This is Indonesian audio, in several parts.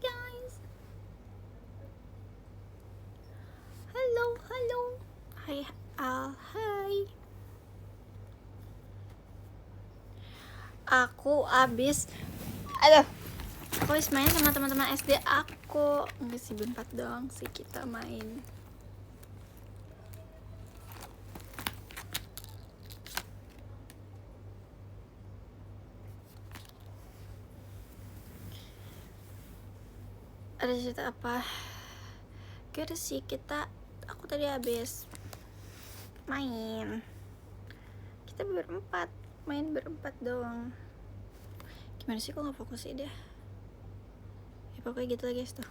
guys. Hello, hello. Hai Al, hai. Aku abis main sama teman-teman SD aku. Enggak sih, berempat doang sih kita main. Ada cerita apa? Kira sih aku tadi habis main. Kita main berempat doang. Gimana sih, kok nggak fokus sih deh? Ya pokoknya gitu lah guys tuh.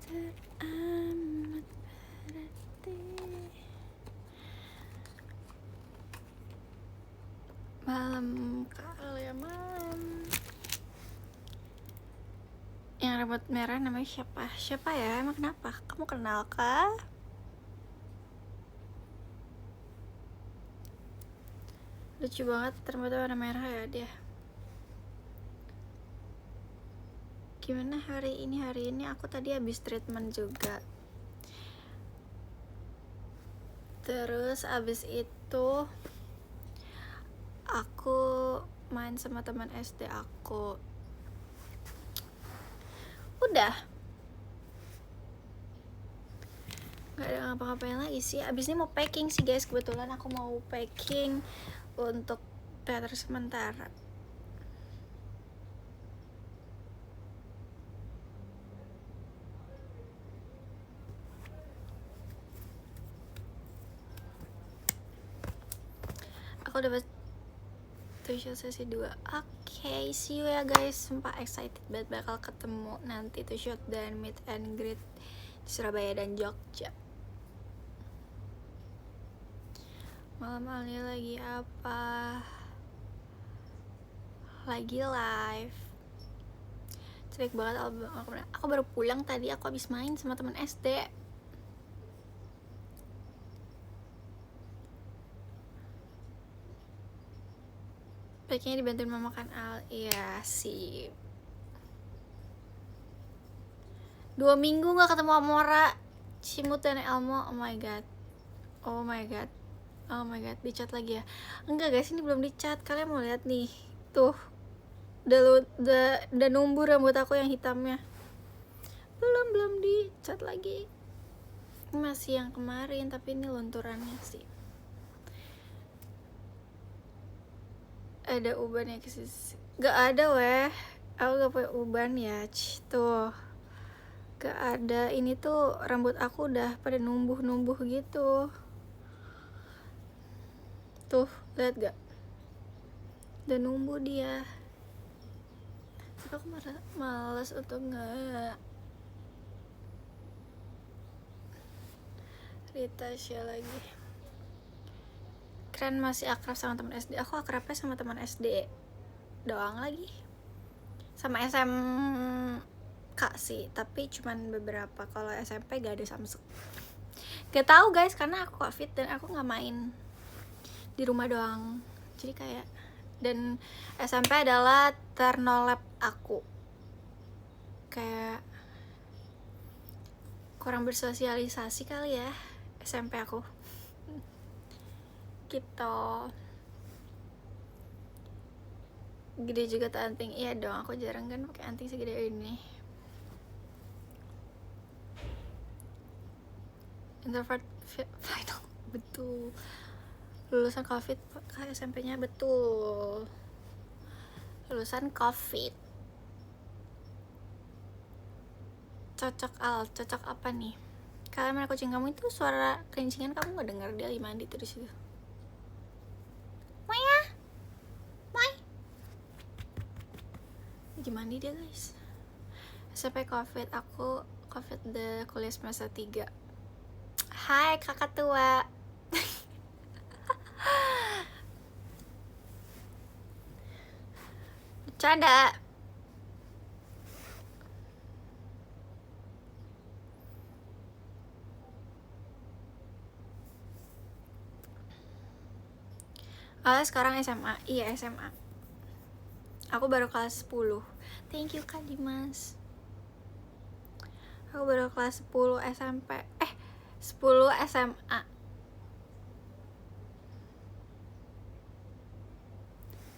Teramat berarti malam kali ya malam. Yang rambut merah namanya siapa? Siapa ya? Emang kenapa? Kamu kenal kah? Lucu banget, rambutnya warna merah ya dia. Gimana hari ini? Hari ini aku tadi habis treatment juga. Terus abis itu aku main sama teman SD aku. Udah. Gak ada ngapa-ngapain lagi sih. Abis ini mau packing sih guys. Kebetulan aku mau packing untuk teater sementara. Aku dapat tuh sesi 2. Oke, see you ya guys. Sumpah excited banget bakal ketemu nanti tuh shot dan meet and greet di Surabaya dan Jogja. Malam ini lagi apa? Lagi live. Cerik banget album aku baru pulang tadi, aku habis main sama teman SD. Packingnya dibantuin mama kan Al. Iya sih. 2 minggu gak ketemu Amora, Cimut dan Elmo. Oh my god. Oh my god. Oh my god, dicat lagi ya? Enggak guys, ini belum dicat. Kalian mau lihat nih. Tuh. Udah numbuh rambut aku yang hitamnya. Belum dicat lagi. Masih yang kemarin, tapi ini lunturannya sih. Ada ubannya ke sisi. Gak ada weh. Aku gak punya uban ya. Tuh. Gak ada. Ini tuh rambut aku udah pada numbuh gitu. Tuh, lihat gak? Udah numbuh dia. Tapi aku malas untuk nggak. Rita Sya lagi. Keren masih akrab sama teman SD. Aku akrabnya sama teman SD doang lagi. Sama SMK sih, tapi cuman beberapa. Kalau SMP gak ada Samsung. Gak tahu guys, karena aku covid dan aku nggak main di rumah doang. Jadi kayak, dan SMP adalah ternolep aku. Kayak kurang bersosialisasi kali ya SMP aku. Gitu. Gede juga tuh anting. Iya dong, aku jarang kan pakai anting segede ini. Introvert final. Betul. Lulusan covid SMP-nya betul. Lulusan covid. Cocok apa nih? Kalian mana kucing kamu itu suara kelincingan kamu nggak dengar? Dia lagi mandi tuh di situ. Maya, Mai. Lagi mandi dia guys. SMP covid, aku covid the kuliah semester 3. Hai kakak tua. Bercanda. Sekarang SMA. Iya SMA. Aku baru kelas 10. Thank you Kak Dimas. Aku baru kelas 10 SMP. 10 SMA.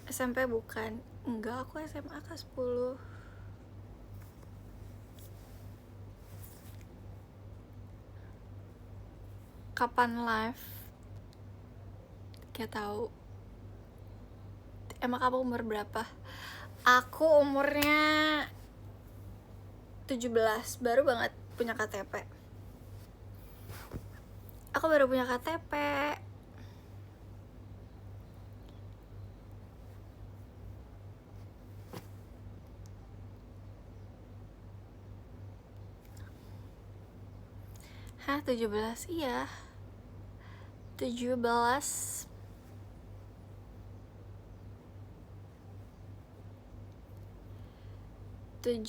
SMP bukan. Enggak, aku SMA kelas 10. Kapan live? Gak tahu. Emang kamu umur berapa? Aku umurnya 17, baru banget punya KTP. Aku baru punya KTP. Hah, 17? Iya. 17. Aku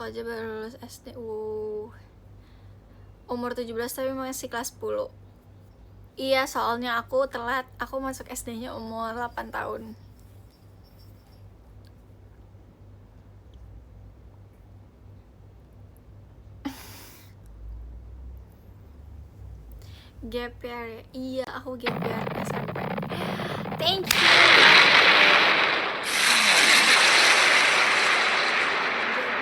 aja baru lulus SD. Umur 17 tapi masih kelas 10. Iya, soalnya aku telat. Aku masuk SD-nya umur 8 tahun. Gap year ya? Iya, aku gap year SMP. Thank you. Jadi kita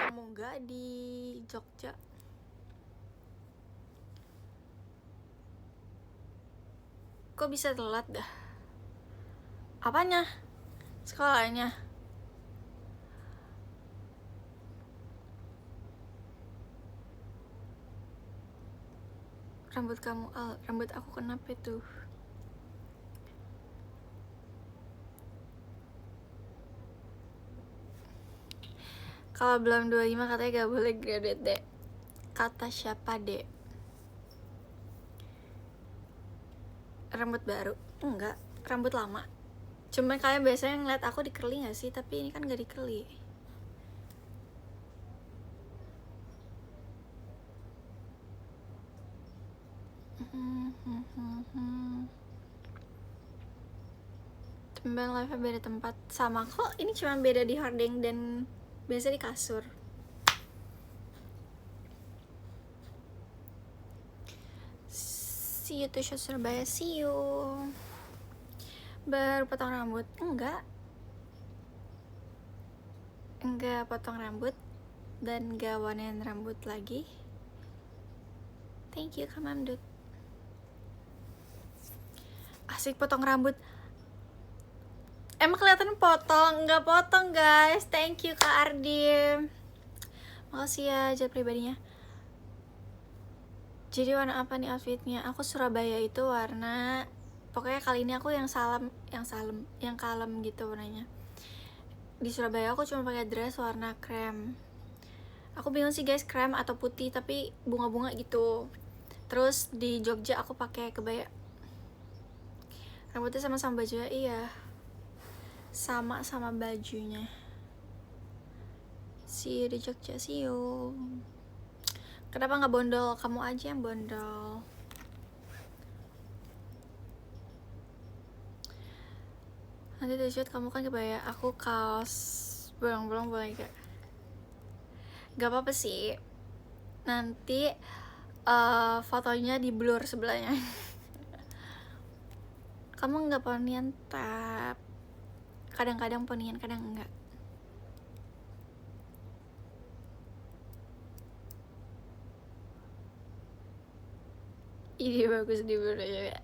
ketemu gak di Jogja? Kok bisa telat dah? Apanya? Sekolahnya? Rambut kamu al, rambut aku kenapa tuh? Kalau belum 25 katanya gak boleh graduate, Dek. Kata siapa, Dek? Rambut baru? Enggak, rambut lama. Cuman kalian biasanya ngeliat aku di curly gak sih? Tapi ini kan gak di curly. Tembang live beda tempat. Sama kok, ini cuma beda di hording dan biasa di kasur. See you to show Surabaya, see you. Baru potong rambut? Enggak potong rambut dan gak warnain rambut lagi. Thank you Kak Mamdut. Asik potong rambut. Emang kelihatan potong? Nggak potong guys. Thank you Kak Ardi. Makasih ya jet pribadinya. Jadi warna apa nih outfitnya? Aku Surabaya itu warna, pokoknya kali ini aku yang kalem gitu warnanya. Di Surabaya aku cuma pakai dress warna krem. Aku bingung sih guys, krem atau putih tapi bunga-bunga gitu. Terus di Jogja aku pakai kebaya. Rambutnya sama-sama bajunya, iya. Sama-sama bajunya. See you di Jogja, see you. Kenapa nggak bondol? Kamu aja yang bondol. Nanti t-shirt kamu kan kebaya, aku kaos bolong-bolong boleh gak? Gak apa-apa sih. Nanti fotonya di blur sebelahnya. Kamu nggak ponian tap? Kadang-kadang ponian, kadang enggak. Ide bagus di blur ya.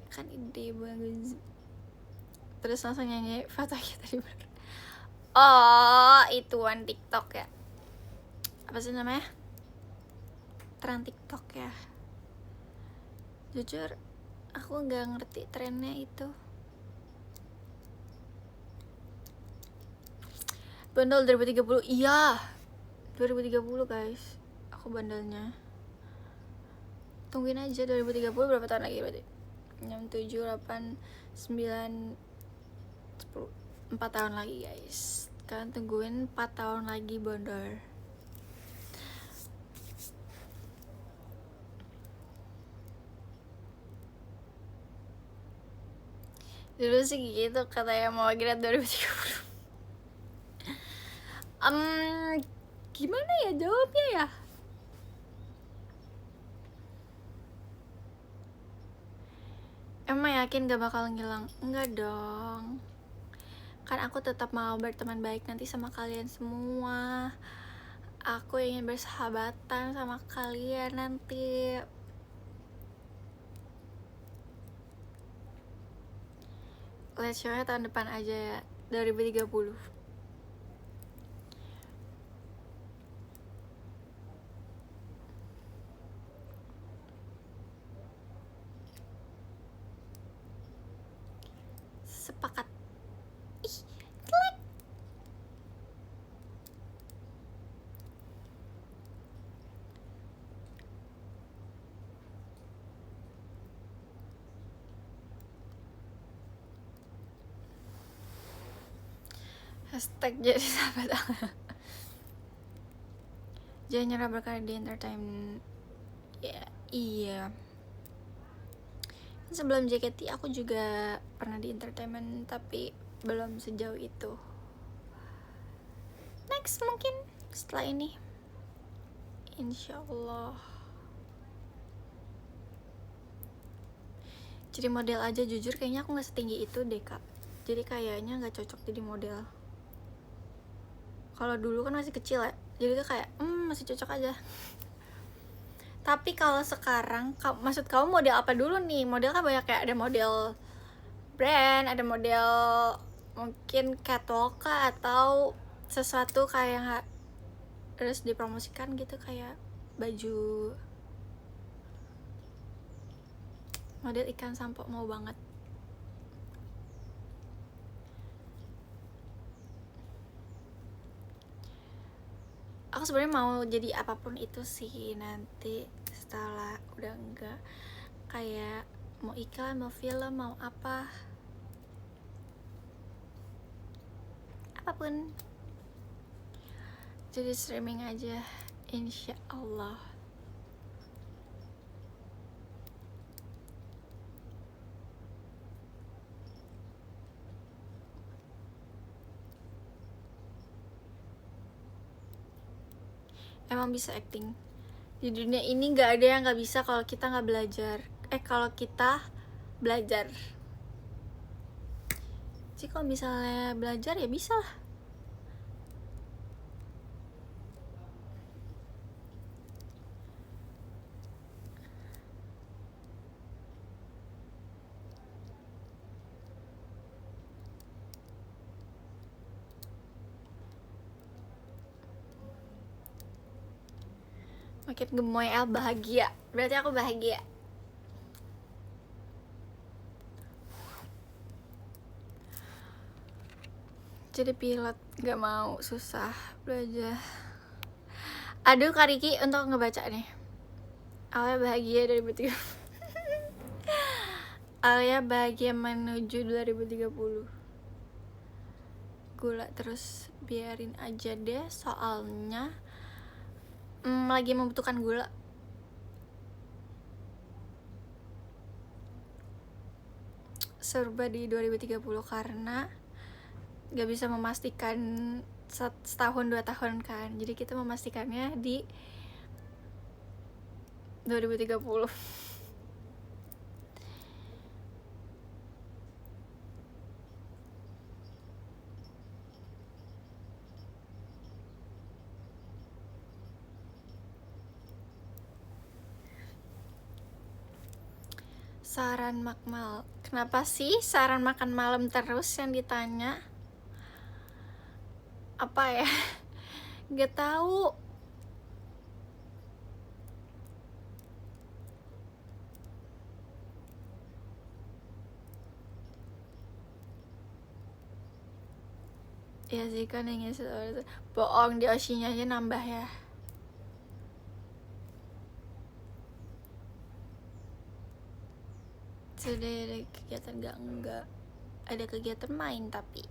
Kan ide bagus. Terus langsung nyanyi foto kita di blur. Oh, ituan TikTok ya. Apa sih namanya? Tren TikTok ya. Jujur, aku nggak ngerti trennya itu. Bandel 2030, iya 2030 guys. Aku bandelnya Tungguin aja 2030 berapa tahun lagi berarti? 6, 7, 8, 9, 10, 4 tahun lagi guys. Kalian tungguin 4 tahun lagi bondor. Dulu sih gitu katanya mau lihat 2030. Gimana ya jawabnya ya? Emang yakin gak bakal ngilang? Enggak dong. Kan aku tetap mau berteman baik nanti sama kalian semua. Aku ingin bersahabatan sama kalian nanti. Let's show-nya tahun depan aja ya, 2030. Sepakat. Ih, jelek. Hashtag jadi sahabat. Jangan nyerah berkarya di entertainment. Ya, iya. Sebelum JKT aku juga pernah di entertainment, tapi belum sejauh itu. Next mungkin setelah ini, insyaallah. Jadi model aja, jujur kayaknya aku gak setinggi itu deh kak. Jadi kayaknya gak cocok jadi model. Kalau dulu kan masih kecil ya, jadi tuh kayak masih cocok aja. Tapi kalau sekarang, maksud kamu model apa dulu nih? Model kan banyak, kayak ada model brand, ada model mungkin catwalk atau sesuatu kayak harus dipromosikan gitu, kayak baju. Model ikan sampo mau banget. Aku sebenarnya mau jadi apapun itu sih nanti setelah udah enggak, kayak mau iklan, mau film, mau apapun. Jadi streaming aja, insyaallah. Emang bisa acting di dunia ini, nggak ada yang nggak bisa kalau kita nggak belajar. Kalau kita belajar. Jadi kalau misalnya belajar ya bisa lah. Makin gemoy El bahagia, berarti aku bahagia. Jadi pilot gak mau, susah belajar. Aduh Kak Riki untuk ngebaca nih. Alia bahagia 2030. Alia bahagia menuju 2030. Gula terus, biarin aja deh, soalnya lagi membutuhkan gula. Serba di 2030 karena gak bisa memastikan setahun 2 tahun kan. Jadi kita memastikannya di 2030. Saran makmal. Kenapa sih saran makan malam terus yang ditanya? Apa ya? Gak tahu. Ya sih kan yang itu bohong, di Oshinya aja nambah ya. sudah ada kegiatan enggak ada kegiatan main, tapi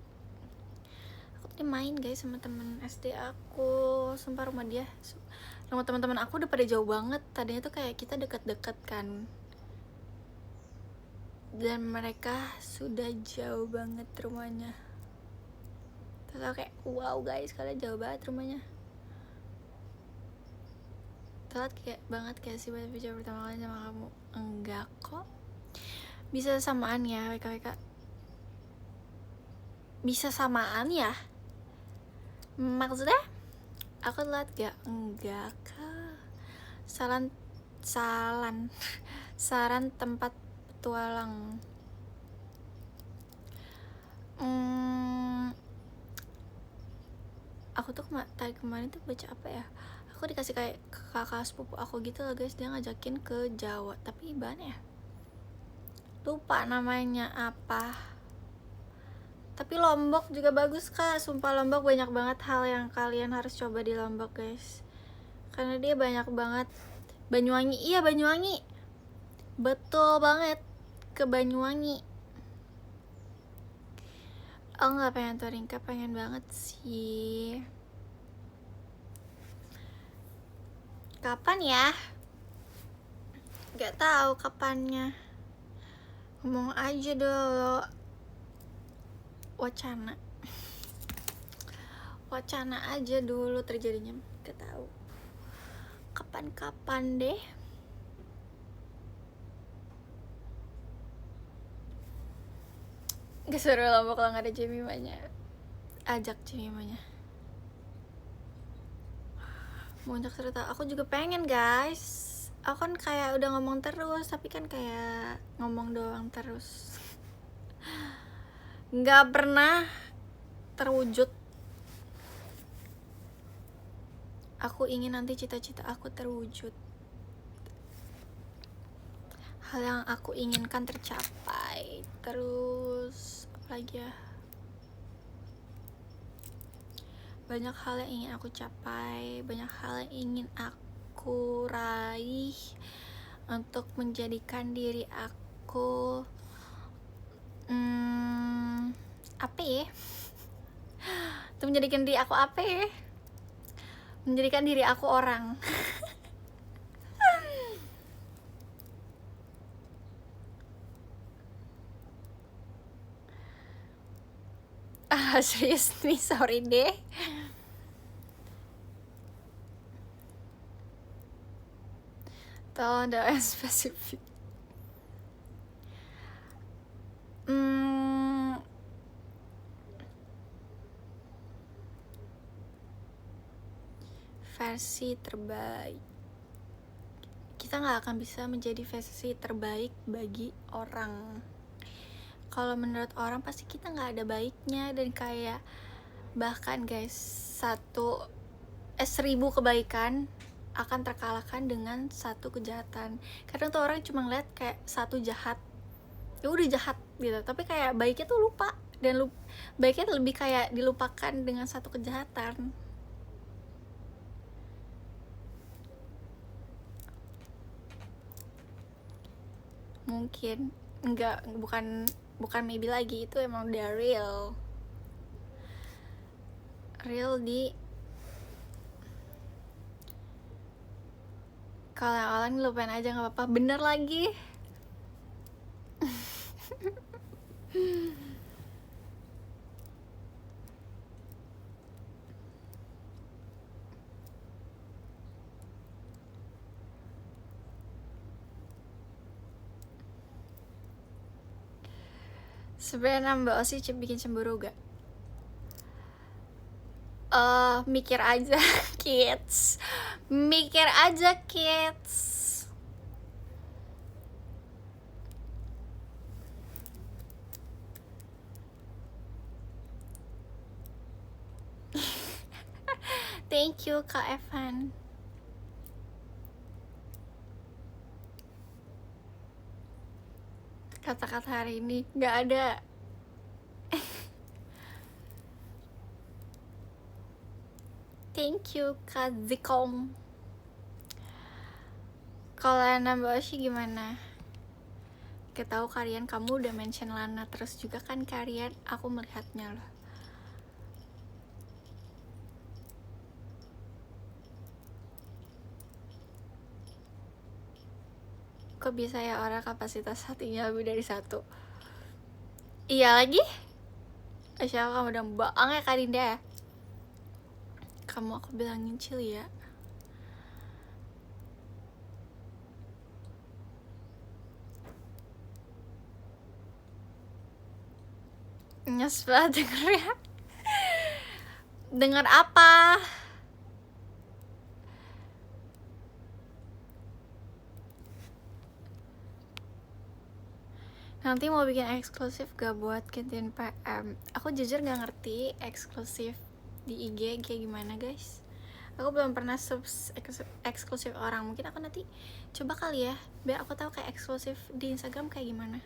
aku tadi main guys sama temen SD aku. Sumpah rumah teman-teman aku udah pada jauh banget. Tadinya tuh kayak kita deket-deket kan, dan mereka sudah jauh banget rumahnya. Terus aku kayak wow guys, kalian jauh banget rumahnya. Telat kayak banget kayak sih buat bicara pertama kali sama kamu. Enggak kok, bisa samaan ya WKWK, bisa samaan ya. Maksudnya aku telat gak? Enggak kak. Saran tempat petualang. Aku tuh kemarin tuh baca apa ya, aku dikasih kayak kakak sepupu aku gitu loh guys, dia ngajakin ke Jawa, tapi mana ya, lupa namanya apa. Tapi Lombok juga bagus kak, sumpah Lombok banyak banget hal yang kalian harus coba di Lombok guys, karena dia banyak banget. Banyuwangi, iya Banyuwangi, betul banget, ke Banyuwangi. Oh nggak pengen touring, pengen banget sih. Kapan ya? Gak tahu kapannya. Ngomong aja dulu. Wacana aja dulu terjadinya. Gak tahu. Kapan-kapan deh. Gak seru Lombok kalau nggak ada Jemimanya. Ajak Jemimanya. Muncak cerita, aku juga pengen guys. Aku kan kayak udah ngomong terus, tapi kan kayak ngomong doang terus, nggak pernah terwujud. Aku ingin nanti cita-cita aku terwujud, hal yang aku inginkan tercapai. Terus apalagi ya, banyak hal yang ingin aku capai, banyak hal yang ingin aku raih untuk menjadikan diri aku apa ya? Untuk menjadikan diri aku apa ya? Menjadikan diri aku orang. Serius nih, sorry deh. Tolong doa yang spesifik. Versi terbaik. Kita nggak akan bisa menjadi versi terbaik bagi orang. Kalau menurut orang pasti kita nggak ada baiknya, dan kayak bahkan guys 1000 kebaikan akan terkalahkan dengan 1 kejahatan. Kadang tuh orang cuma ngeliat kayak 1 jahat, ya udah jahat gitu, tapi kayak baiknya tuh lupa, dan baiknya lebih kayak dilupakan dengan 1 kejahatan. Mungkin enggak, bukan maybe lagi, itu emang udah real di kalau yang orang lupain aja nggak apa-apa. Bener lagi. Sebenarnya Mbak Osi bikin cemburu gak? Mikir aja kids. Mikir aja kids. Thank you Kak Evan. Kata-kata hari ini gak ada. Thank you Kak Zikong. Kalau nambah sih gimana? Ketahu kalian, kamu udah mention Lana terus juga kan kalian, aku melihatnya loh. Kok bisa ya orang kapasitas hatinya lebih dari satu? Iya lagi? Siapa kamu udah bohong ya Kak Dinda ya? Kamu aku bilangin chill ya. Nyes banget dengernya. Dengar apa? Nanti mau bikin eksklusif gak buat Kentin PM? Aku jujur gak ngerti eksklusif di IG kayak gimana guys. Aku belum pernah eksklusif orang. Mungkin aku nanti coba kali ya, biar aku tahu kayak eksklusif di Instagram kayak gimana.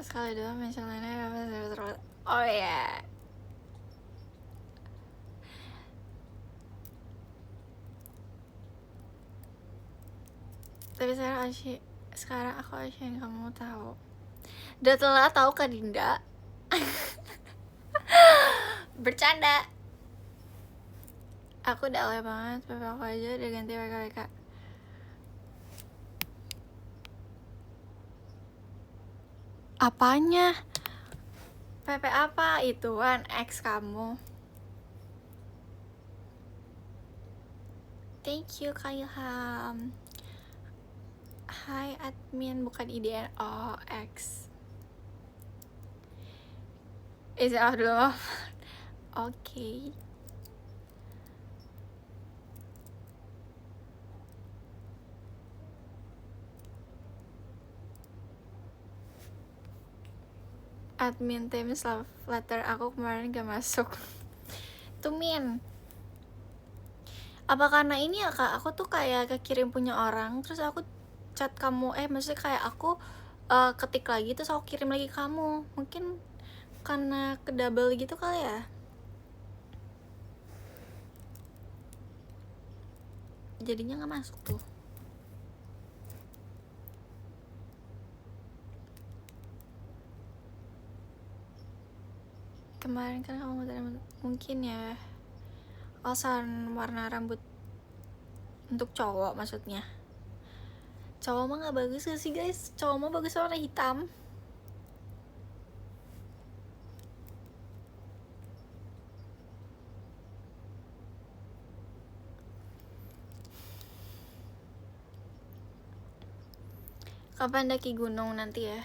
Sekali doang mention lainnya. Oh ya yeah. Tapi sekarang aku asyik kamu tahu. Udah telat tahu Kak Dinda. Bercanda. Aku udah alay banget, PP aku aja udah ganti WKWK. Apanya? PP apa? Ituan ex kamu. Thank you Kak Ilham. Hai admin, bukan IDN. Oh, X. Is it out dulu? Oke. Admin Teams love letter aku kemarin gak masuk. Tumin. Apa karena ini ya Kak? Aku tuh kayak kekirim punya orang, terus aku chat kamu, maksudnya kayak aku ketik lagi terus aku kirim lagi kamu. Mungkin karena ke double gitu kali ya. Jadinya nggak masuk tuh. Kemarin kan kamu mungkin ya alasan warna rambut untuk cowok maksudnya. Cowok mah nggak bagus gak sih guys? Cowok mah bagus warna hitam. Kapan daki gunung nanti ya?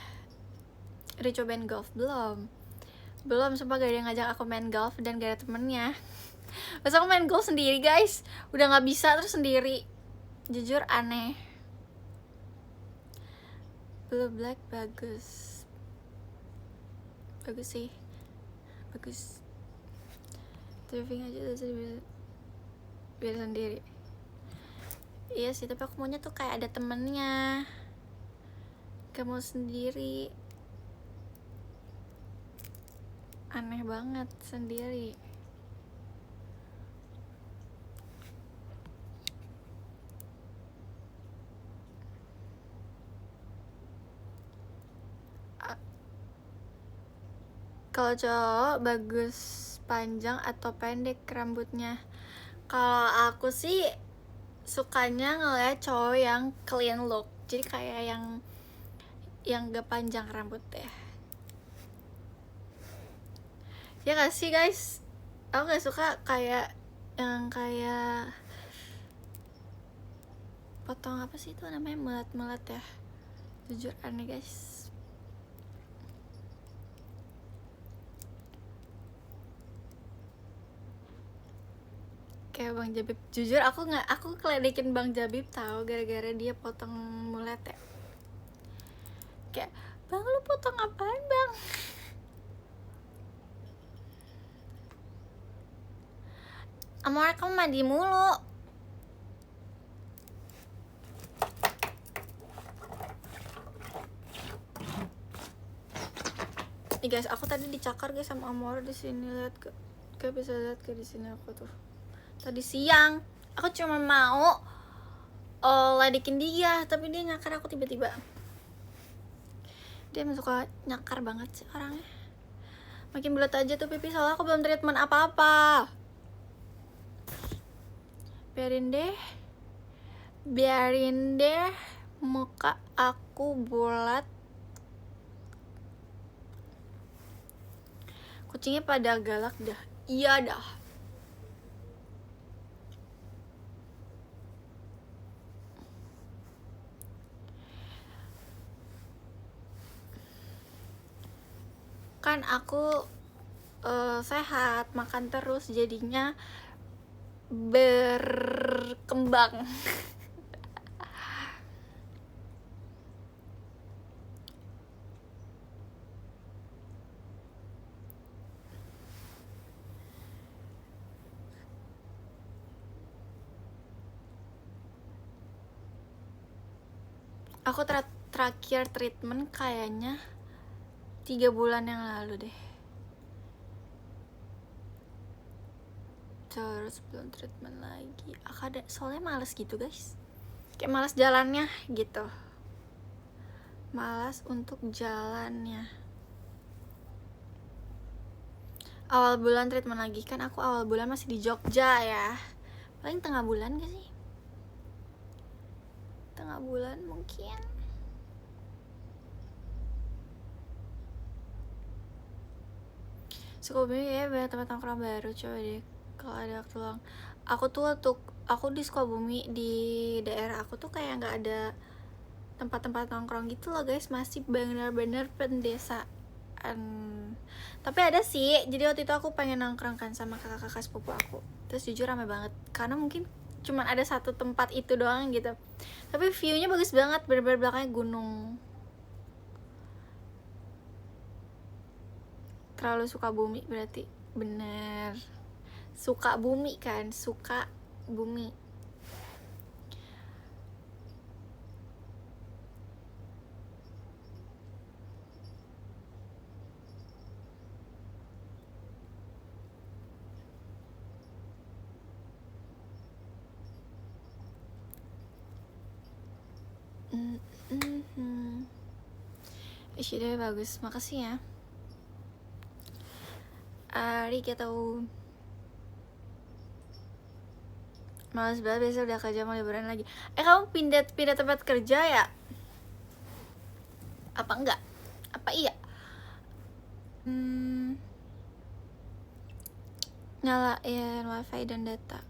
Udah cobain golf? Belum, sumpah gak ada yang ngajak aku main golf dan gak ada temennya. Pas aku main golf sendiri guys, udah gak bisa terus sendiri. Jujur aneh. Blue black bagus. Bagus sih. Bagus. Driving aja udah biar sendiri. Iya sih, tapi aku maunya tuh kayak ada temennya. Gak mau sendiri. Aneh banget sendiri. Kalau cowok bagus panjang atau pendek rambutnya? Kalau aku sih sukanya ngeliat cowok yang clean look, jadi kayak yang gak panjang rambutnya. Ya gak sih guys? Aku gak suka kayak yang kayak potong apa sih itu namanya, melat ya. Jujur aneh guys. Kayak Bang Jabib. Jujur aku keledekin Bang Jabib tahu gara-gara dia potong mulet ya. Kayak, "Bang, lu potong apaan, Bang?" Amor, kamu mandi mulu. Nih guys, aku tadi dicakar guys sama Amor di sini, lihat ke. Gak bisa lihat ke di sini aku tuh. Tadi siang Aku cuma mau ledekin dia, tapi dia nyakar aku tiba-tiba. Dia suka nyakar banget sih orangnya. Makin bulat aja tuh pipi, soalnya aku belum treatment apa-apa. Biarin deh muka aku bulat. Kucingnya pada galak dah. Iya dah. Kan aku sehat, makan terus, jadinya berkembang. Aku terakhir treatment kayaknya 3 bulan yang lalu deh. Terus belum treatment lagi. Aku ada, soalnya males gitu guys. Kayak males jalannya gitu. Malas untuk jalannya. Awal bulan treatment lagi, kan aku awal bulan masih di Jogja ya. Paling tengah bulan gak sih? Tengah bulan mungkin. Sukabumi ya banyak tempat nongkrong baru, coba deh kalau ada waktu luang. Aku di Sukabumi, di daerah aku tuh kayak nggak ada tempat-tempat nongkrong gitu loh guys, masih bener-bener pedesaan. Tapi ada sih, jadi waktu itu aku pengen nongkrong kan sama kakak-kakak sepupu aku, terus jujur rame banget karena mungkin cuman ada satu tempat itu doang gitu, tapi viewnya bagus banget, bener-bener belakangnya gunung. Terlalu suka bumi berarti, bener, suka bumi kan, suka bumi. Ishida bagus, makasih ya. Arigatou. Males banget, biasa udah kerja mau liburan lagi. Kamu pindah tempat kerja ya? Apa enggak? Apa iya? Nyalain wifi dan data.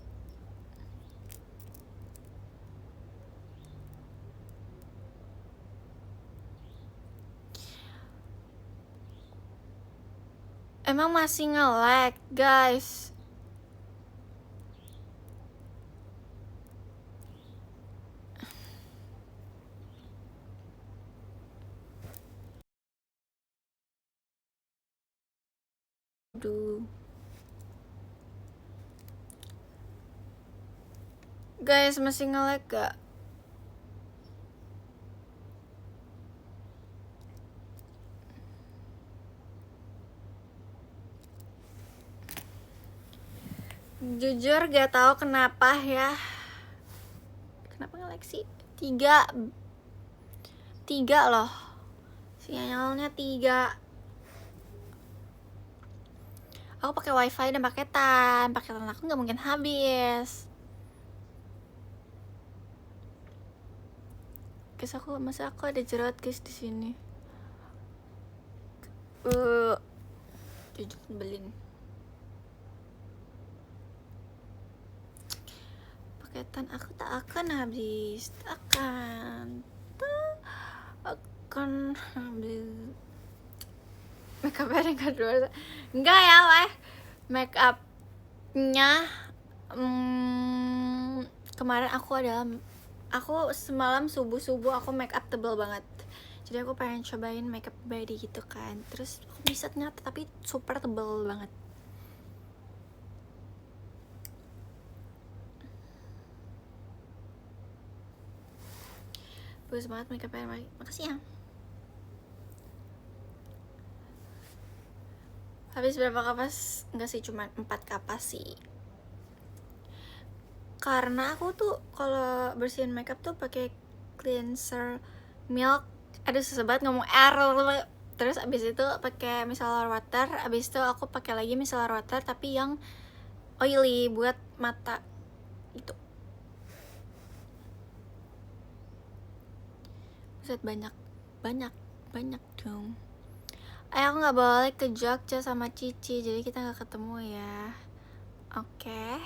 Emang masih nge-lag guys. Aduh. Guys, masih nge-lag gak? Jujur gak tahu kenapa ya. Kenapa nge-lag sih? 3 loh. Sinyalnya 3. Aku pakai wifi dan paketan aku nggak mungkin habis. Guys, masa aku ada jerawat guys di sini. Jujur belin. Paketan aku tak akan habis. akan habis. Makeup yang kedua enggak ya lah, make upnya kemarin aku semalam subuh aku make up tebel banget, jadi aku pengen cobain makeup body gitu kan, terus aku bisa ternyata tapi super tebel banget. Bagus banget makeupnya, makasih ya. Habis berapa kapas? Enggak sih, cuma 4 kapas sih. Karena aku tuh kalau bersihin makeup tuh pakai cleanser milk, ada susah banget ngomong R. Terus abis itu pakai micellar water, abis itu aku pakai lagi micellar water tapi yang oily buat mata gitu. Buset, banyak dong. Aku nggak boleh ke Jogja sama Cici, jadi kita nggak ketemu ya. Oke.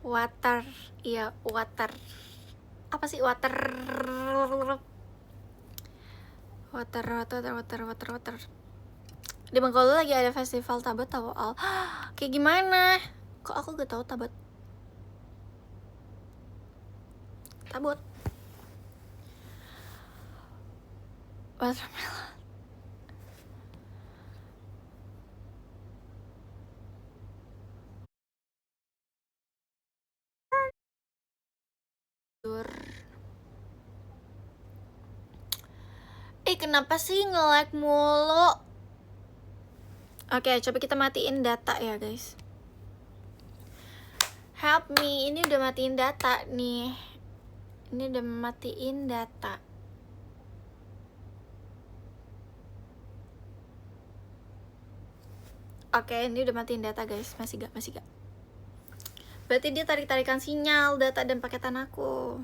Water, iya water. Apa sih water? Water. Di Bengkulu lagi ada festival Tabet, tahu Al? Kayak gimana? Kok aku gak tahu Tabet? Tabut. Watermelon. Kenapa sih nge-lag mulu? Oke, coba kita matiin data ya guys. Help me, ini udah matiin data nih. Ini udah matiin data. Oke, ini udah matiin data guys. Masih gak? Berarti dia tarik-tarikan sinyal data dan paketan aku.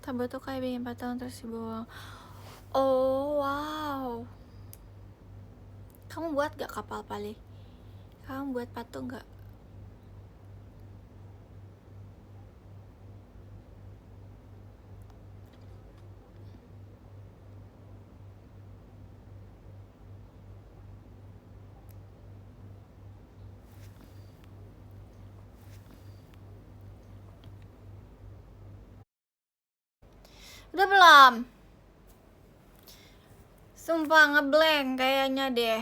Tabet tuh kayak bikin patung terus dibuang. Oh wow. Kamu buat gak kapal pali? Kamu buat patung gak? Udah belum? Sumpah ngeblank kayaknya deh.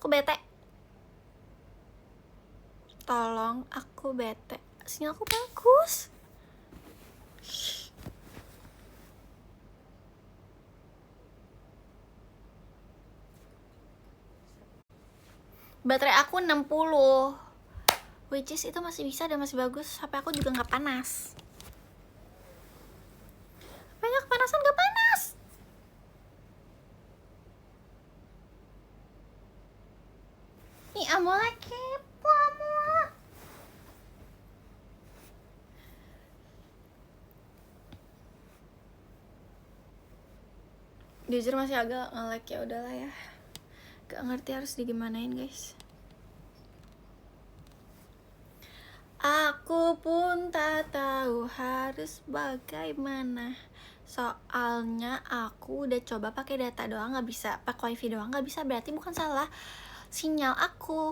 Aku bete. Tolong, aku bete. Sinyal aku bagus. Baterai aku 60, which is itu masih bisa dan masih bagus. HP aku juga gak panas. HP-nya kepanasan gak panas. Nih Amola kepo, Amola. Jujur masih agak nge-lag, ya udahlah ya. Gak ngerti harus digimanain guys. Aku pun tak tahu harus bagaimana. Soalnya aku udah coba pakai data doang nggak bisa, pakai wifi doang nggak bisa. Berarti bukan salah sinyal aku.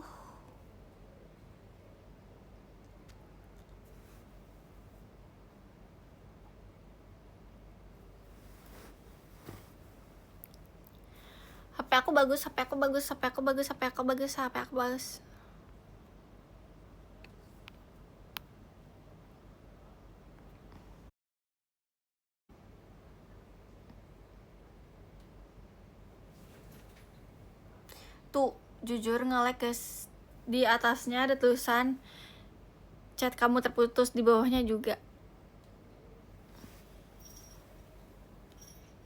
HP aku bagus, HP aku bagus, HP aku bagus, HP aku bagus, HP aku bagus. Tuh, jujur nge-lag guys. Di atasnya ada tulisan chat kamu terputus, di bawahnya juga.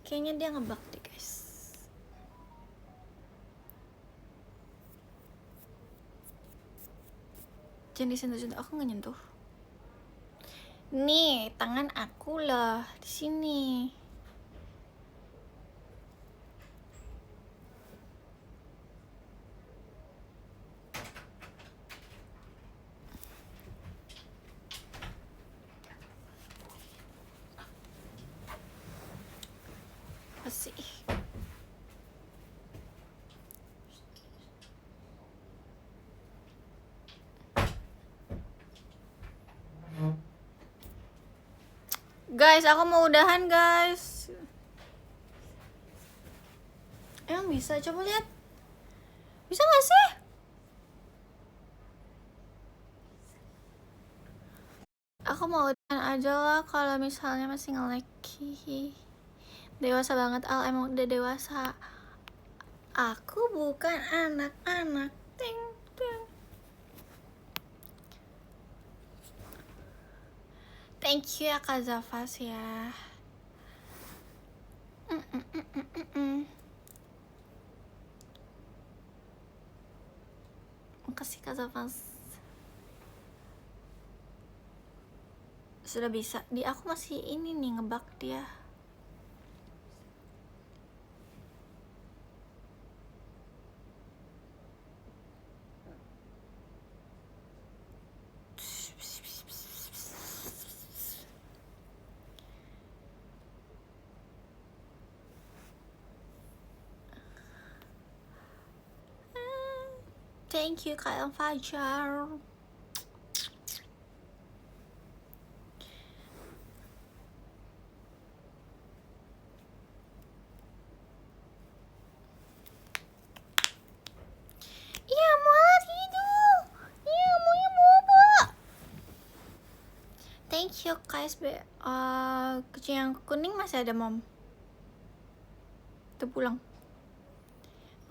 Kayaknya dia ngebug deh guys. Jangan disentuh-sentuh, aku nggak nyentuh. Nih, tangan aku loh di sini. Apa sih? Guys, aku mau udahan guys. Emang bisa? Coba lihat. Bisa gak sih? Aku mau aja lah kalau misalnya masih nge-lag. Dewasa banget Al, emang udah dewasa. Aku bukan anak-anak. Ting ting. Thank you ya Kak Zafas ya. Makasih Kak Zafas. Sudah bisa. Di aku masih ini nih ngebug dia. Thank you Kak El Fajar. Iya mau tidur. Iya maunya bobo. Thank you KSB. Kucing yang kuning masih ada mom. Udah pulang.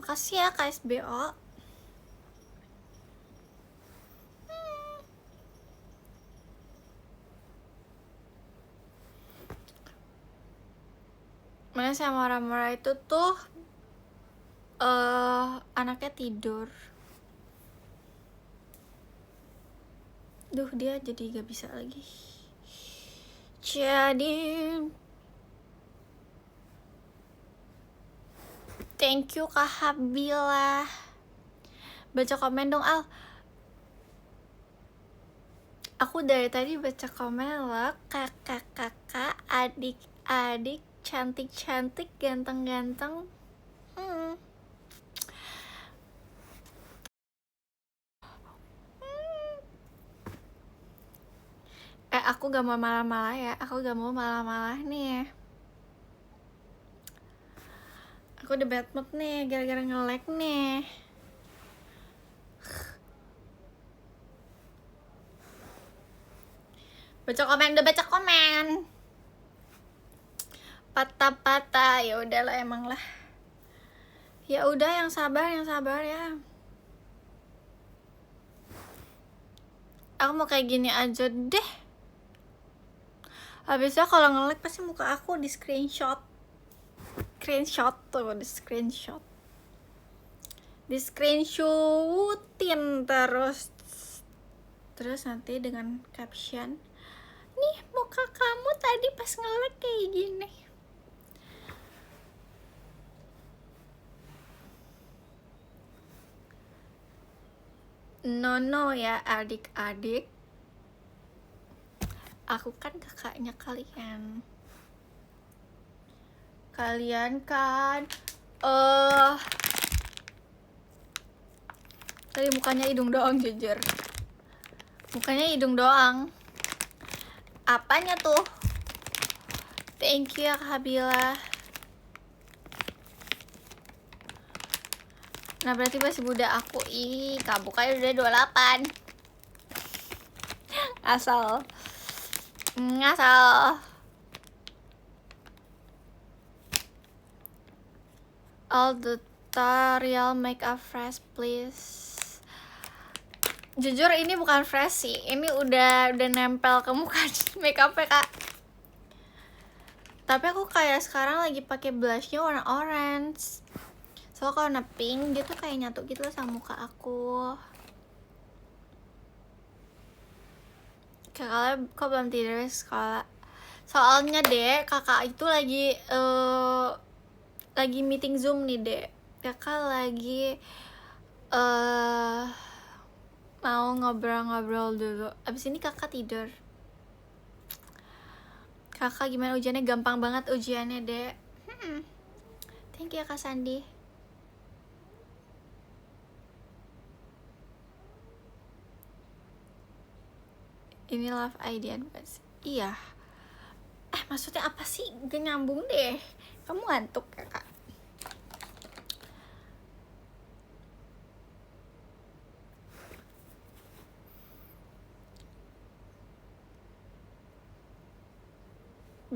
Makasih ya KSBO. Mana sama Ramara itu tuh anaknya tidur. Duh, dia jadi gak bisa lagi. Jadi thank you Kak Habila. Baca komen dong Al. Aku dari tadi baca komen loh. Kakak-kakak, adik-adik, cantik-cantik, ganteng-ganteng. Aku gak mau malah-malah ya. Aku gak mau malah-malah nih. Aku udah bad mood nih gara-gara nge-lag nih. Baca komen, udah baca komen. Patah-patah, ya udahlah emang lah. Ya udah yang sabar ya. Aku mau kayak gini aja deh. Habisnya kalau nge-lag pasti muka aku di screenshot tuh, di screenshotin terus nanti dengan caption, nih muka kamu tadi pas nge-lag kayak gini. No ya adik-adik, aku kan kakaknya kalian kan tadi mukanya hidung doang, jujur mukanya hidung doang. Apanya tuh? Thank you ya Kak Habila. Nah berarti masih muda aku. Kamu kan udah 28. Ngasal all the tutorial make up fresh please. Jujur ini bukan fresh sih, ini udah nempel ke muka make up-nya Kak. Tapi aku kayak sekarang lagi pakai blushnya warna orange. Soalnya kalau warna pink dia tuh kayak nyatu gitu loh sama muka aku. Kakak kok belum tidur sekolah? Soalnya dek, kakak itu lagi meeting Zoom nih dek. Kakak lagi mau ngobrol-ngobrol dulu. Abis ini kakak tidur. Kakak gimana ujiannya? Gampang banget ujiannya dek. Thank you ya Kak Sandi. Ini love idea advice. Iya. Maksudnya apa sih? Gak nyambung deh. Kamu ngantuk ya Kak?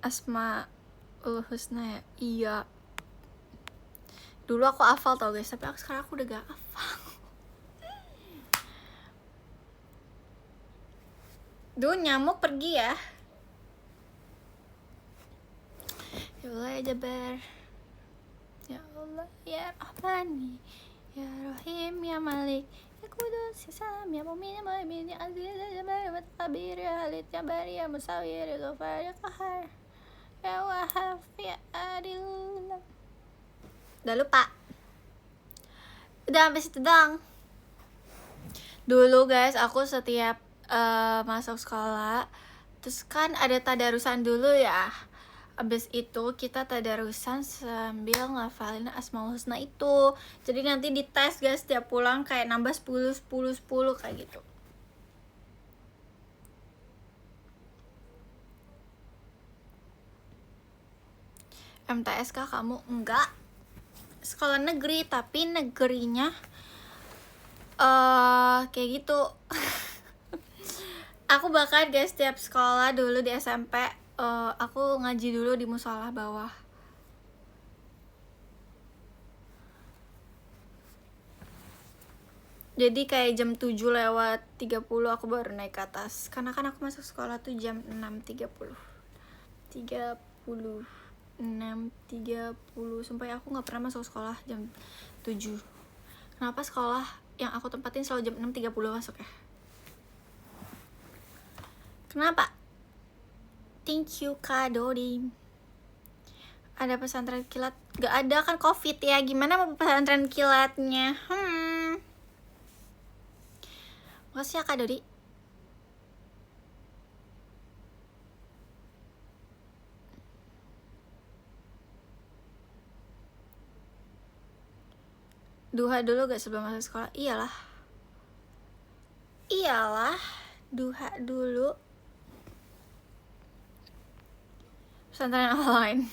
Asmaul Husna ya? Iya. Dulu aku hafal tau guys, tapi sekarang aku udah gak hafal. Duh, nyamuk pergi ya. Ya Allah ya Jabar, ya Allah ya Rahmani, ya Rahim ya Malik, ya Kudus ya Salam, ya Mu'min ya Mu'min, ya Aziz ya Jabar, ya Kabir ya Halid ya Bari ya Musawir ya Ghafar ya Qahar, ya Wahhab ya Adil. Udah lupa. Udah sampai situ doang. Dulu guys, aku setiap masuk sekolah, terus kan ada tadarusan dulu ya. Abis itu kita tadarusan sambil ngafalin Asmaul Husna itu. Jadi nanti dites guys, setiap pulang kayak nambah 10, 10, 10 kayak gitu. MTS kah kamu? Enggak. Sekolah negeri, tapi negerinya kayak gitu. Aku bahkan guys, setiap sekolah dulu di SMP, aku ngaji dulu di musola bawah. Jadi kayak jam 7:30 aku baru naik ke atas. Karena kan aku masuk sekolah tuh jam 6:30. 6:30. Sumpah aku gak pernah masuk sekolah jam 7. Kenapa sekolah yang aku tempatin selalu jam 6:30 masuk ya? Kenapa? Thank you Kak Dodi. Ada pesantren kilat? Gak ada kan COVID ya. Gimana mau pesantren kilatnya? Makasih ya Kak Dodi. Duha dulu gak sebelum masuk sekolah? Iyalah, duha dulu. Pesantren online.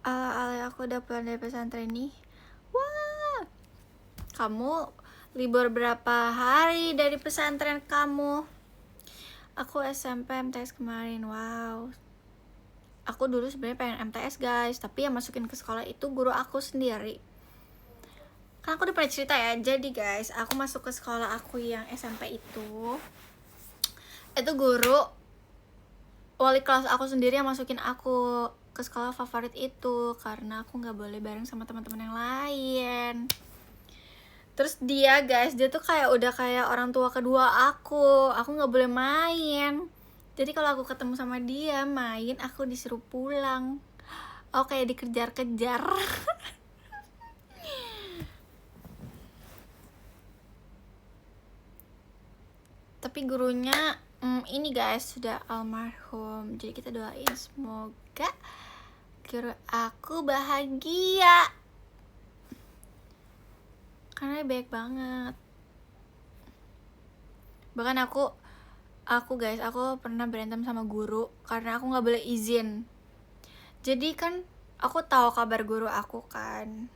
Ala aku udah pulang dari pesantren nih. Wah, kamu libur berapa hari dari pesantren kamu? Aku SMP MTS kemarin. Wow. Aku dulu sebenarnya pengen MTS guys, tapi yang masukin ke sekolah itu guru aku sendiri. Kan aku udah pernah cerita ya. Jadi guys, aku masuk ke sekolah aku yang SMP itu guru wali kelas aku sendiri yang masukin aku ke sekolah favorit itu, karena aku nggak boleh bareng sama teman-teman yang lain. Terus dia guys, dia tuh kayak udah kayak orang tua kedua aku nggak boleh main. Jadi kalau aku ketemu sama dia main, aku disuruh pulang. Oh, kayak dikejar-kejar. Tapi gurunya ini guys sudah almarhum. Jadi kita doain semoga guru aku bahagia, karena baik banget. Bahkan aku guys, aku pernah berantem sama guru karena aku nggak boleh izin. Jadi kan aku tahu kabar guru aku kan.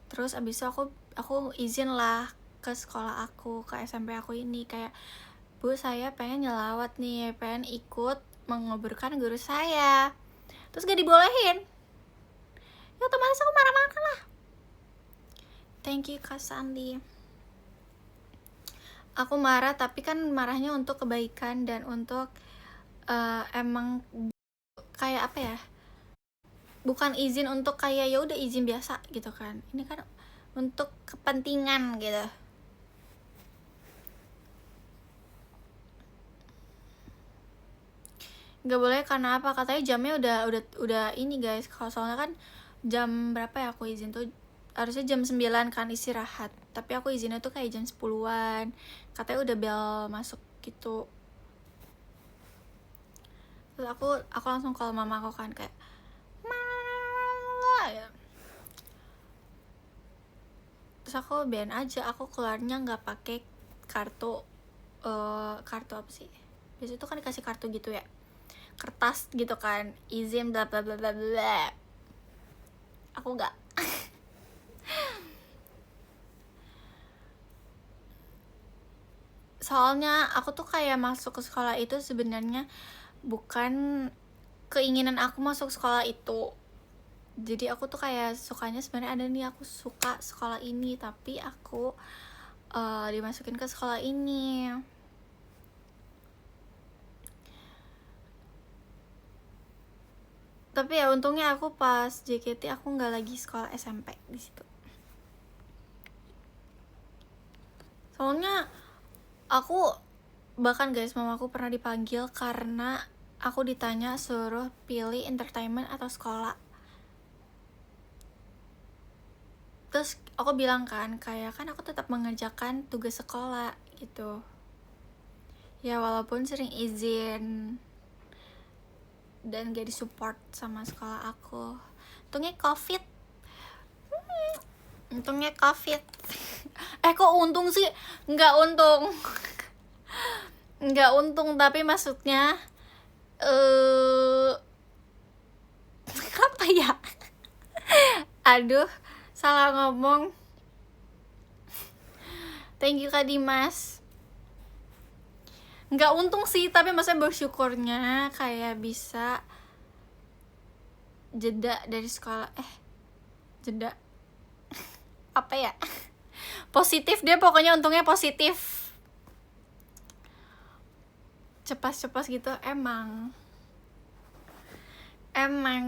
Terus abis itu aku izin lah ke sekolah aku, ke SMP aku ini, kayak Bu, saya pengen nyelawat nih, pengen ikut mengobrolkan guru saya. Terus gak dibolehin. Ya otomatis aku marah-marah lah. Thank you Kak Sandi. Aku marah, tapi kan marahnya untuk kebaikan dan untuk emang kayak apa ya, bukan izin untuk kayak ya udah izin biasa gitu kan. Ini kan untuk kepentingan gitu. Nggak boleh karena apa? Katanya jamnya udah ini guys. Kalau soalnya kan jam berapa ya aku izin tuh, harusnya jam 9 kan istirahat, tapi aku izinnya tuh kayak jam 10-an. Katanya udah bel masuk gitu. Terus aku langsung call mama aku kan, kayak Mama ya. Terus aku biarin aja, aku keluarnya nggak pakai kartu kartu apa sih, biasanya tuh kan dikasih kartu gitu ya, kertas gitu kan, izin bla bla bla bla bla. Aku nggak. Soalnya aku tuh kayak masuk ke sekolah itu sebenarnya bukan keinginan aku masuk sekolah itu. Jadi aku tuh kayak sukanya sebenarnya ada nih, aku suka sekolah ini tapi aku dimasukin ke sekolah ini. Tapi ya untungnya aku pas JKT aku nggak lagi sekolah SMP di situ. Soalnya aku bahkan guys, mamaku pernah dipanggil karena aku ditanya suruh pilih entertainment atau sekolah. Terus aku bilang kan kayak kan aku tetap mengerjakan tugas sekolah gitu. Ya walaupun sering izin dan gak disupport sama sekolah aku. Untungnya covid. Untungnya covid. Kok untung sih? Nggak untung. Nggak untung, tapi maksudnya apa ya? Aduh, salah ngomong. Thank you Kak Dimas. Nggak untung sih, tapi maksudnya bersyukurnya kayak bisa jeda dari sekolah. Jeda apa ya? Positif dia pokoknya, untungnya positif. Cepat-cepat gitu emang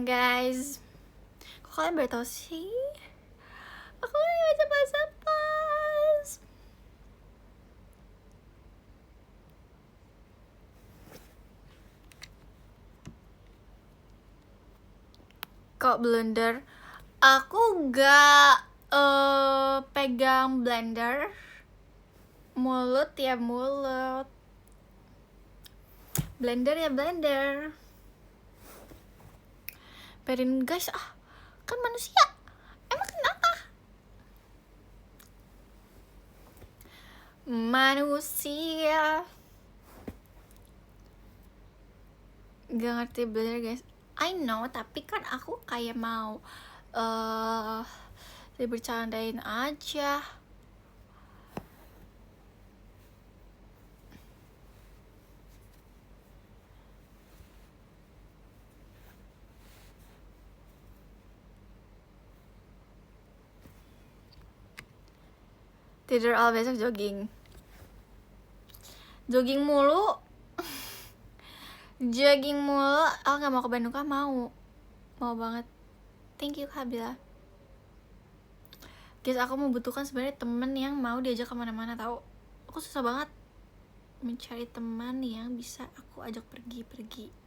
guys. Kok kalian baru tau sih? Aku lagi baca bahasa pas. Kok blender? Aku gak pegang blender. Mulut ya mulut. Blender ya blender. Perin guys, kan manusia. Emang kenapa? Manusia. Gak ngerti blender guys. I know, tapi kan aku kayak mau dibercandain aja. Tidur all besok jogging. Jogging mulu. Jogging mulu. Aku gak mau ke Bandung kan? Mau banget. Thank you Kak Bila. Guys, aku membutuhkan sebenarnya temen yang mau diajak kemana-mana tahu. Aku susah banget mencari teman yang bisa aku ajak pergi-pergi.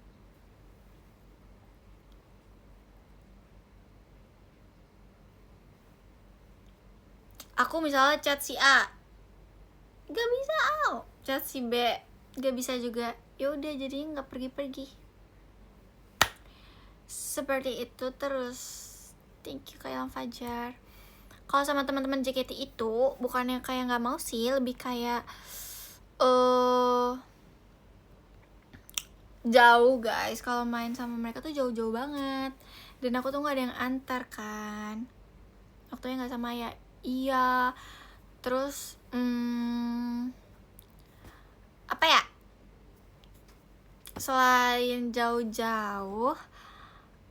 Aku misalnya chat si A, gak bisa. Chat si B, gak bisa juga. Ya udah, jadi nggak pergi-pergi. Seperti itu terus. Thank you Kak Ilham Fajar. Kalau sama teman-teman JKT itu bukannya kayak nggak mau sih, lebih kayak jauh guys. Kalau main sama mereka tuh jauh-jauh banget, dan aku tuh nggak ada yang antar kan, waktunya nggak sama ya. Iya, terus apa ya, selain jauh-jauh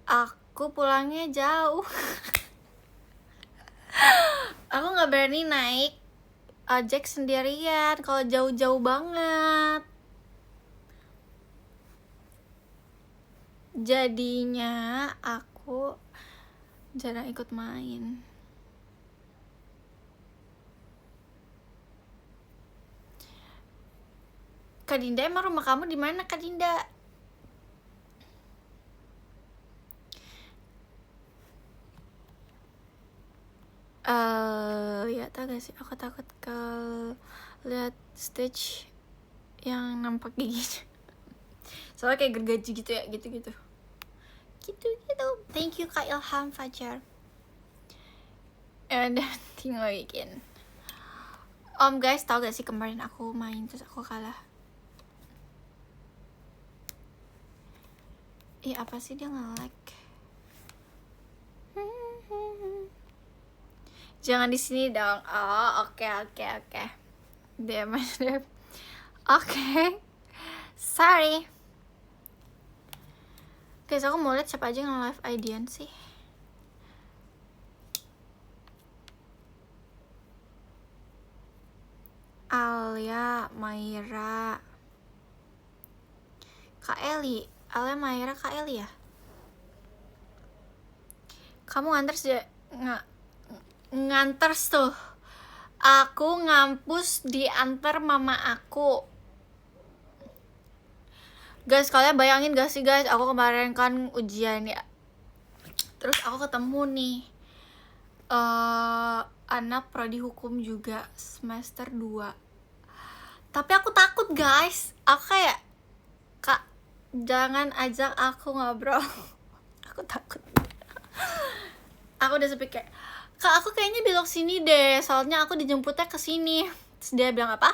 aku pulangnya jauh. Aku nggak berani naik ojek sendirian kalau jauh-jauh banget. Jadinya aku jarang ikut main. Kak Dinda, emang rumah kamu di mana Kak Dinda? Ya tau gak sih, aku takut kalau lihat stage yang nampak giginya. Soalnya kayak gergaji gitu ya, gitu-gitu. Thank you Kak Ilham Fajar. Dan tinggal bikin. Guys, tau gak sih kemarin aku main terus aku kalah. Ih, apa sih dia nge-lag? Jangan di sini dong. Oh, oke. Dia masih. Oke. Sorry. Guys, aku mau lihat siapa aja yang live IDN sih. Alia, Maira, Kak Eli. Alia, Maira, Kak Eli ya? Kamu nganter nganter tuh. Aku ngampus diantar mama aku. Guys, kalian bayangin gak sih guys, aku kemarin kan ujian ya. Terus aku ketemu nih anak prodi hukum juga semester 2. Tapi aku takut guys. Aku kayak, Kak, jangan ajak aku ngobrol. Aku takut. Aku udah sepi kayak, Kak, aku kayaknya belok sini deh, soalnya aku dijemputnya ke sini. Terus dia bilang apa?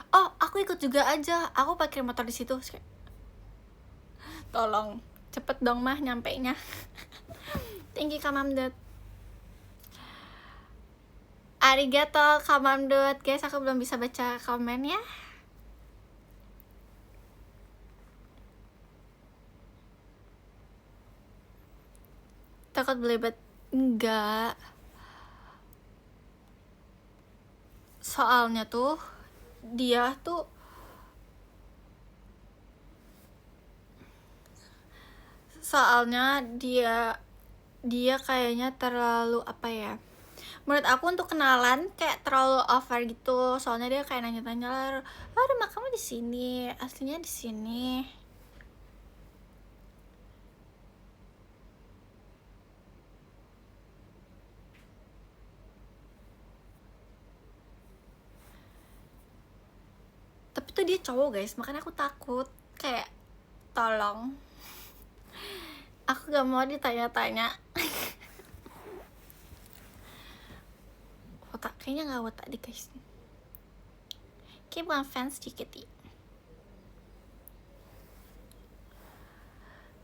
Oh, aku ikut juga aja. Aku parkir motor di situ. Kayak, tolong cepet dong mah nyampe nya. Thank you Kak Mamdut. Arigato Kak Mamdut. Guys, aku belum bisa baca komen ya. Takut belibet? Enggak. Soalnya tuh dia tuh dia kayaknya terlalu apa ya, menurut aku untuk kenalan kayak terlalu over gitu. Soalnya dia kayak nanya-nanya lah, rumah kamu di sini, aslinya di sini. Tapi tuh dia cowok guys, makanya aku takut. Kayak tolong, aku gak mau ditanya-tanya. Otak kayaknya nggak otak deh guys. Kayak bukan fans dikit ya.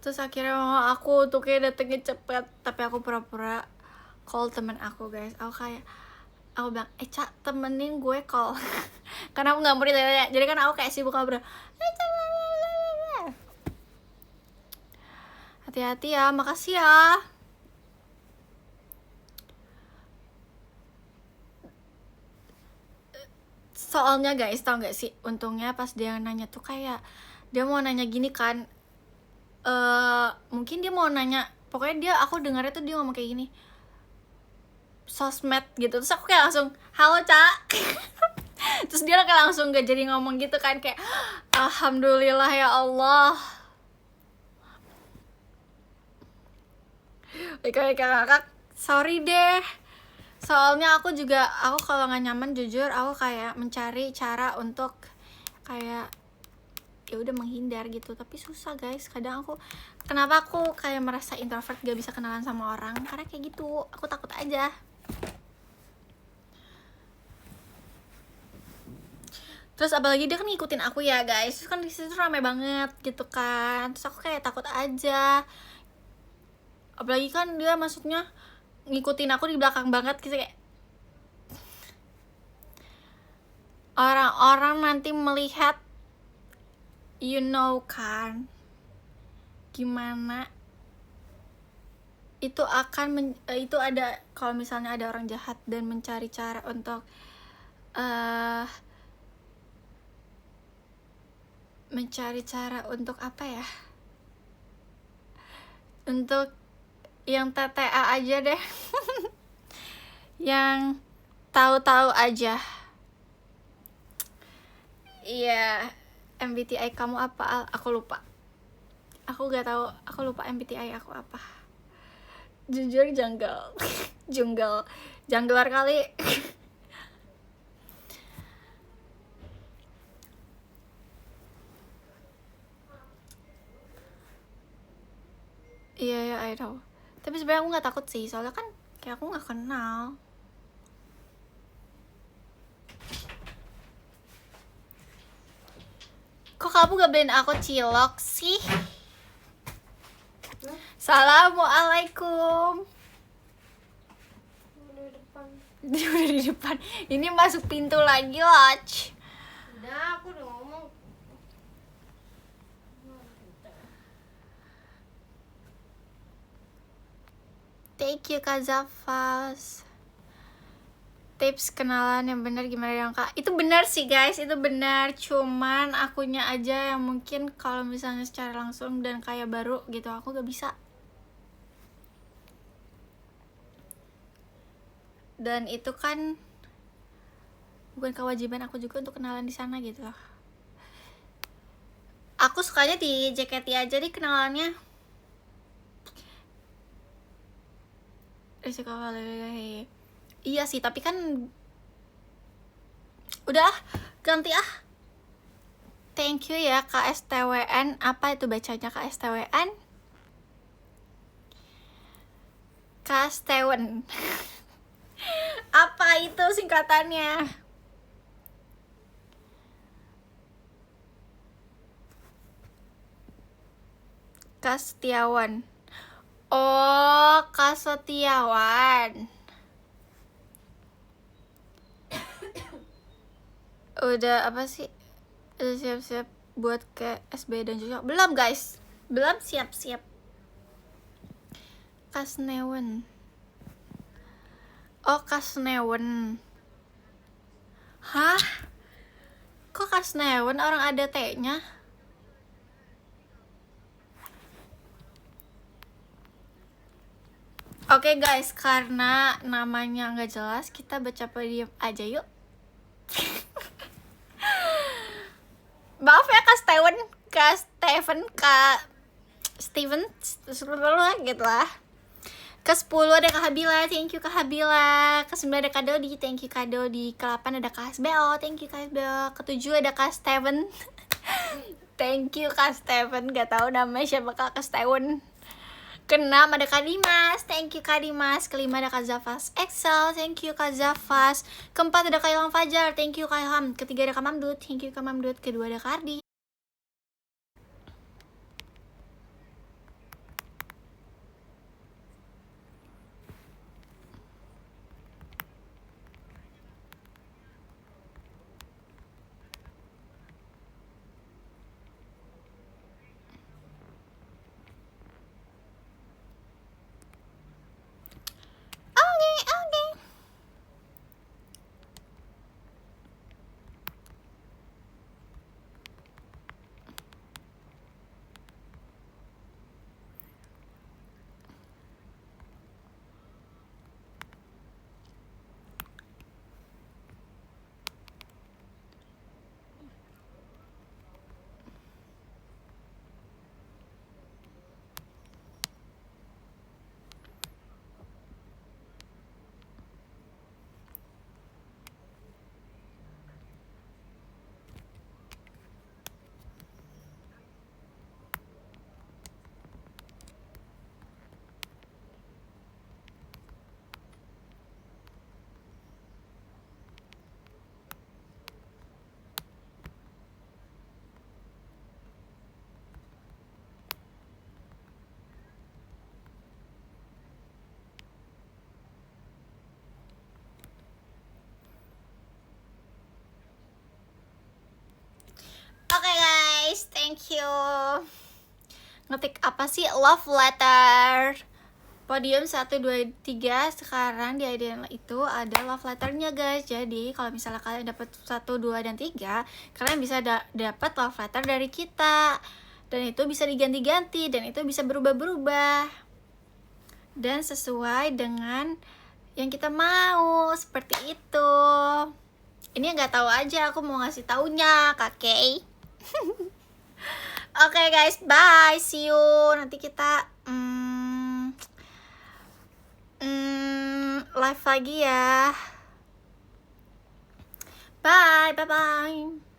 Terus akhirnya mama aku tuh kayak datengnya cepet, tapi aku pura-pura call temen aku guys. Aku bilang, Cak, temenin gue call. Karena aku nggak mau ditanya, jadi kan aku kayak sibuk ngobrol. Hati-hati ya, makasih ya. Soalnya guys, tau gak sih, untungnya pas dia nanya tuh kayak dia mau nanya gini kan, mungkin dia mau nanya, pokoknya aku dengarnya tuh dia ngomong kayak gini, sosmed gitu. Terus aku kayak langsung, halo Cak. Terus dia kayak langsung gak jadi ngomong gitu kan, kayak alhamdulillah ya Allah. Kakak, sorry deh. Soalnya aku kalau nggak nyaman jujur aku kayak mencari cara untuk kayak ya udah menghindar gitu. Tapi susah guys, kadang kenapa aku kayak merasa introvert, gak bisa kenalan sama orang karena kayak gitu, aku takut aja. Terus apalagi dia kan ngikutin aku ya guys, terus kan di situ ramai banget gitu kan, terus aku kayak takut aja. Apalagi kan dia maksudnya ngikutin aku di belakang banget gitu, kayak orang-orang nanti melihat, you know kan gimana itu akan itu ada, kalau misalnya ada orang jahat dan mencari cara untuk apa ya, untuk yang TTA aja deh. Yang tahu-tahu aja. Iya, MBTI kamu apa? Aku lupa. Aku gak tahu, aku lupa MBTI aku apa. Jujur jungler kali. Iya, I know. Tapi sebenarnya aku nggak takut sih, soalnya kan kayak aku nggak kenal. Kok kamu gak beliin aku cilok sih? Assalamualaikum. Udah depan. Dia udah di depan. Ini masuk pintu lagi, Lodge. Udah, aku udah ngomong. Thank you Kak Zafas. Tips kenalan yang benar gimana dong Kak? Itu benar sih guys, itu benar. Cuman akunya aja yang mungkin kalau misalnya secara langsung dan kayak baru gitu aku gak bisa. Dan itu kan bukan kewajiban aku juga untuk kenalan di sana gitu loh. Aku sukanya di JKT aja nih kenalannya. Iya sih, tapi kan udah ganti ah. Thank you ya KSTWN. Apa itu bacanya KSTWN? KSTWN. Apa itu singkatannya? Kastiawan. Oh, Kasetiawan. Udah apa sih? Udah siap-siap buat ke SB dan juga belum guys, belum siap-siap. Kasnewen. Oh Kasnewen. Hah? Kok Kasnewen orang ada T-nya? Oke guys, karena namanya nggak jelas, kita baca podium aja yuk. Maaf ya Kak Steven, Kak Steven, gitu lah. Ke-10 ada Kak Habila, thank you Kak Habila. Ke-9 ada Kak Dodi, thank you Kak Dodi. Ke-8 ada Kak SBO, thank you Kak SBO. Ke-7 ada Kak Steven. Thank you Kak Steven, gak tahu namanya siapa Kak Steven. Ke-6 ada Kak Dimas, thank you Kak Dimas. Ke-5 ada Kak Zafas Excel, thank you Kak Zafas. Ke-4 ada Kak Ilham Fajar, thank you Kak Ilham. Ke-3 ada Kak Mamdut, thank you Kak Mamdut. Ke-2 ada Kak Ardi. Oke. Oke guys, thank you. Ngetik apa sih? Love letter. Podium 1, 2, 3. Sekarang di IDN itu ada love letternya guys. Jadi kalau misalnya kalian dapat 1, 2, dan 3, kalian bisa dapat love letter dari kita. Dan itu bisa diganti-ganti, dan itu bisa berubah-berubah. Dan sesuai dengan yang kita mau, seperti itu. Ini nggak tahu aja, aku mau ngasih taunya, kakek. Oke guys, bye, see you. Nanti kita live lagi ya. Bye bye.